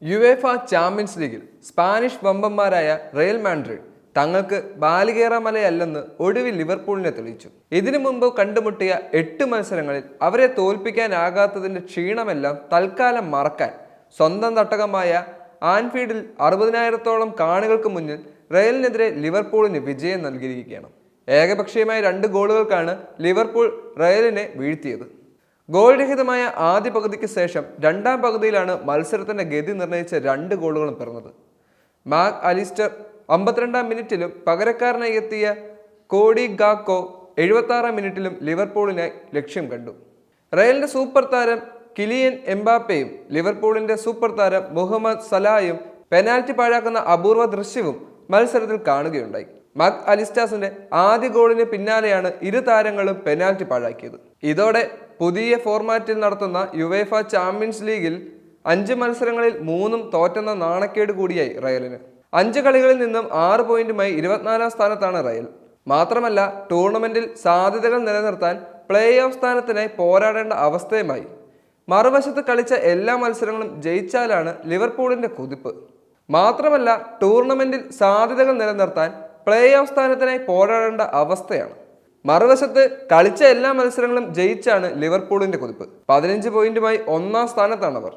UEFA champions ലീഗിൽ Spanish വമ്പന്മാരായ Real Madrid തങ്ങൾക്ക് ബാലികേറമലയല്ലെന്ന് ഒടുവിൽ ലിവർപൂളിനെ തെളിയിച്ചു. ഇതിനു മുമ്പ് കണ്ടുമുട്ടിയ 8 മത്സരങ്ങളിൽ അവരെ തോൽപ്പിക്കാനാകാത്തതിന്റെ ക്ഷീണമെല്ലാം തൽക്കാലം മറക്കാൻ സ്വന്തം തട്ടകമായ ആൻഫീൽഡിൽ 60,000-ഓളം കാണികൾക്ക് മുന്നിൽ റയലിനെതിരെ ലിവർപൂളിന് വിജയം നൽകിയിരിക്കുകയാണ്. ഏകപക്ഷീയമായ 2 ഗോളുകൾക്കാണ് ലിവർപൂൾ റയലിനെ വീഴ്ത്തിയത്. ഗോൾ രഹിതമായ ആദ്യ പകുതിക്ക് ശേഷം രണ്ടാം പകുതിയിലാണ് മത്സരത്തിന്റെ ഗതി നിർണയിച്ച 2 ഗോളുകളും പിറന്നത്. മാക് അലിസ്റ്റർ 52-ാം മിനിറ്റിലും പകരക്കാരനായി എത്തിയ കോഡി ഗാക്കോ 76-ാം മിനിറ്റിലും ലിവർപൂളിനായി ലക്ഷ്യം കണ്ടു. റയലിന്റെ സൂപ്പർ താരം കിലിയൻ എംബാപ്പയും ലിവർപൂളിന്റെ സൂപ്പർ താരം മുഹമ്മദ് സലായും പെനാൽറ്റി പാഴാക്കുന്ന അപൂർവ ദൃശ്യവും മത്സരത്തിൽ കാണുകയുണ്ടായി. മാക് അലിസ്റ്റാസിന്റെ ആദ്യ ഗോളിന് പിന്നാലെയാണ് ഇരു താരങ്ങളും പെനാൽറ്റി പാഴാക്കിയത്. ഇതോടെ പുതിയ ഫോർമാറ്റിൽ നടത്തുന്ന യുവേഫ ചാമ്പ്യൻസ് ലീഗിൽ 5 മത്സരങ്ങളിൽ 3 തോറ്റെന്ന നാണക്കേട് കൂടിയായി റയലിന്. 5 കളികളിൽ നിന്നും 6 പോയിന്റുമായി 24-ാം സ്ഥാനത്താണ് റയൽ. മാത്രമല്ല ടൂർണമെന്റിൽ സാധ്യതകൾ നിലനിർത്താൻ പ്ലേ ഓഫ് സ്ഥാനത്തിനായി പോരാടേണ്ട അവസ്ഥയുമായി. മറുവശത്ത് കളിച്ച എല്ലാ മത്സരങ്ങളും ജയിച്ചാലാണ് ലിവർപൂളിന്റെ കുതിപ്പ്. മാത്രമല്ല ടൂർണമെന്റിൽ സാധ്യതകൾ നിലനിർത്താൻ പ്ലേ ഓഫ് സ്ഥാനത്തിനായി പോരാടേണ്ട അവസ്ഥയാണ്. മറുവശത്ത് കളിച്ച എല്ലാ മത്സരങ്ങളും ജയിച്ചാണ് ലിവർപൂളിന്റെ കുതിപ്പ്. 15 പോയിന്റുമായി 1-ാം സ്ഥാനത്താണവർ.